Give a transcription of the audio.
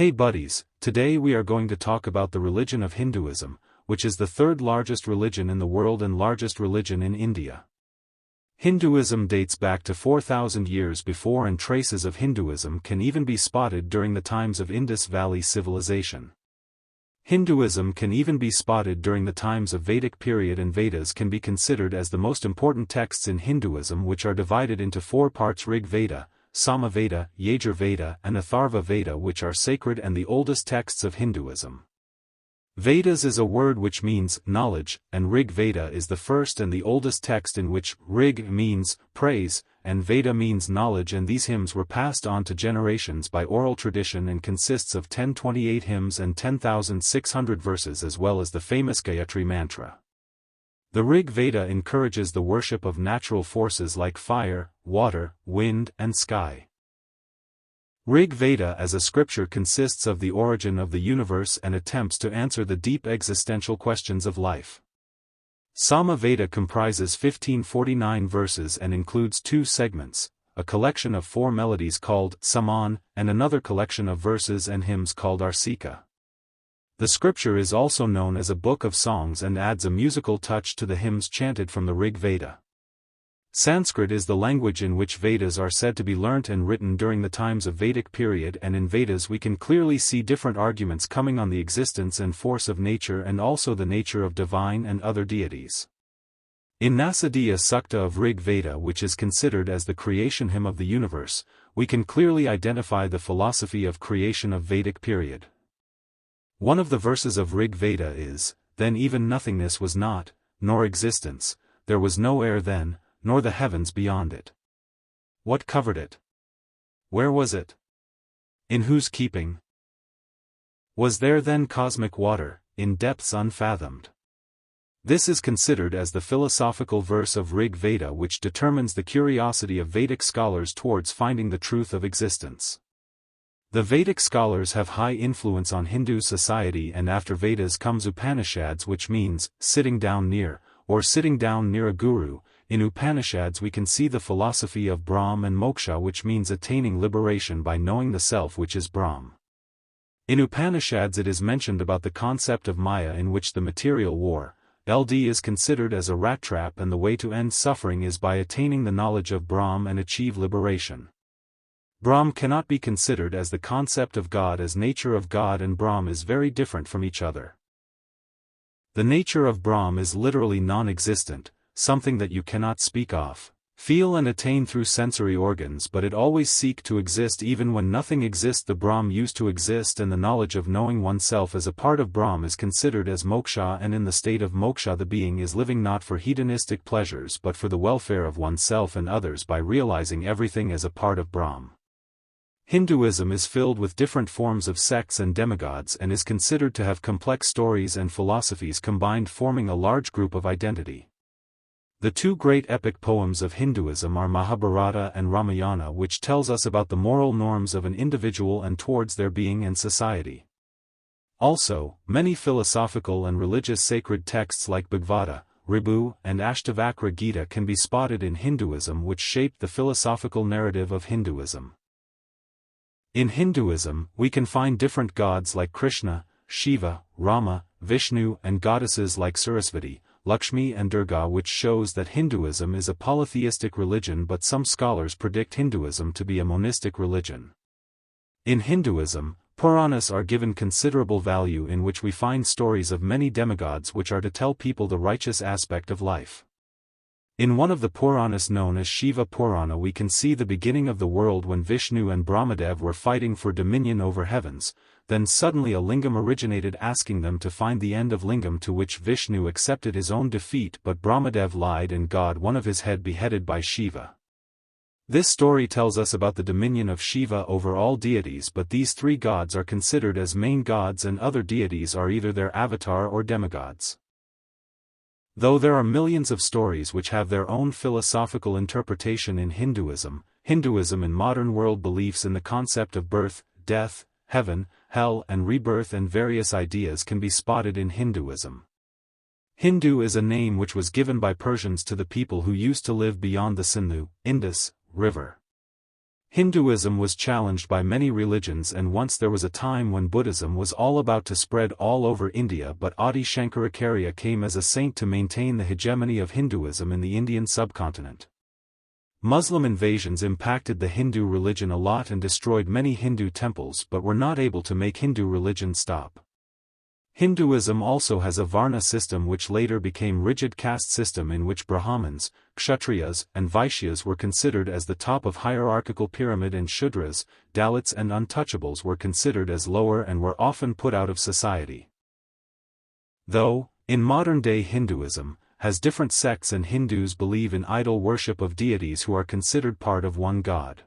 Hey buddies, today we are going to talk about the religion of Hinduism, which is the third largest religion in the world and largest religion in India. Hinduism dates back to 4,000 years before, and traces of Hinduism can even be spotted during the times of Indus Valley civilization. Hinduism can even be spotted during the times of Vedic period, and Vedas can be considered as the most important texts in Hinduism, which are divided into four parts: Rig Veda, Sama Veda, Yajur Veda and Atharva Veda, which are sacred and the oldest texts of Hinduism. Vedas is a word which means knowledge, and Rig Veda is the first and the oldest text, in which Rig means praise, and Veda means knowledge, and these hymns were passed on to generations by oral tradition and consists of 1028 hymns and 10,600 verses, as well as the famous Gayatri mantra. The Rig Veda encourages the worship of natural forces like fire, water, wind, and sky. Rig Veda as a scripture consists of the origin of the universe and attempts to answer the deep existential questions of life. Sama Veda comprises 1549 verses and includes two segments, a collection of four melodies called Saman, and another collection of verses and hymns called Arsika. The scripture is also known as a book of songs and adds a musical touch to the hymns chanted from the Rig Veda. Sanskrit is the language in which Vedas are said to be learnt and written during the times of Vedic period, and in Vedas we can clearly see different arguments coming on the existence and force of nature, and also the nature of divine and other deities. In Nasadiya Sukta of Rig Veda, which is considered as the creation hymn of the universe, we can clearly identify the philosophy of creation of Vedic period. One of the verses of Rig Veda is, "Then even nothingness was not, nor existence, there was no air then, nor the heavens beyond it. What covered it? Where was it? In whose keeping? Was there then cosmic water, in depths unfathomed?" This is considered as the philosophical verse of Rig Veda, which determines the curiosity of Vedic scholars towards finding the truth of existence. The Vedic scholars have high influence on Hindu society, and after Vedas comes Upanishads, which means sitting down near, or sitting down near a guru. In Upanishads we can see the philosophy of Brahm and Moksha, which means attaining liberation by knowing the self, which is Brahm. In Upanishads it is mentioned about the concept of Maya, in which the material war, LD, is considered as a rat trap, and the way to end suffering is by attaining the knowledge of Brahm and achieve liberation. Brahm cannot be considered as the concept of God, as nature of God and Brahm is very different from each other. The nature of Brahm is literally non-existent, something that you cannot speak of, feel and attain through sensory organs, but it always seek to exist even when nothing exists. The Brahm used to exist, and the knowledge of knowing oneself as a part of Brahm is considered as moksha, and in the state of moksha the being is living not for hedonistic pleasures but for the welfare of oneself and others by realizing everything as a part of Brahm. Hinduism is filled with different forms of sects and demigods, and is considered to have complex stories and philosophies combined, forming a large group of identity. The two great epic poems of Hinduism are Mahabharata and Ramayana, which tells us about the moral norms of an individual and towards their being and society. Also, many philosophical and religious sacred texts like Bhagavata, Ribu, and Ashtavakra Gita can be spotted in Hinduism, which shaped the philosophical narrative of Hinduism. In Hinduism, we can find different gods like Krishna, Shiva, Rama, Vishnu, and goddesses like Sarasvati, Lakshmi and Durga, which shows that Hinduism is a polytheistic religion, but some scholars predict Hinduism to be a monistic religion. In Hinduism, Puranas are given considerable value, in which we find stories of many demigods which are to tell people the righteous aspect of life. In one of the Puranas known as Shiva Purana we can see the beginning of the world when Vishnu and Brahmadev were fighting for dominion over heavens. Then suddenly a lingam originated asking them to find the end of lingam, to which Vishnu accepted his own defeat, but Brahmadev lied and God one of his head beheaded by Shiva. This story tells us about the dominion of Shiva over all deities, but these three gods are considered as main gods and other deities are either their avatar or demigods. Though there are millions of stories which have their own philosophical interpretation in Hinduism, Hinduism in modern world beliefs in the concept of birth, death, heaven, hell and rebirth and various ideas can be spotted in Hinduism. Hindu is a name which was given by Persians to the people who used to live beyond the Sindhu, Indus, river. Hinduism was challenged by many religions, and once there was a time when Buddhism was all about to spread all over India, but Adi Shankaracharya came as a saint to maintain the hegemony of Hinduism in the Indian subcontinent. Muslim invasions impacted the Hindu religion a lot and destroyed many Hindu temples, but were not able to make Hindu religion stop. Hinduism also has a Varna system, which later became rigid caste system, in which Brahmins, Kshatriyas, and Vaishyas were considered as the top of hierarchical pyramid, and Shudras, Dalits and untouchables were considered as lower and were often put out of society. Though, in modern-day Hinduism, has different sects, and Hindus believe in idol worship of deities who are considered part of one god.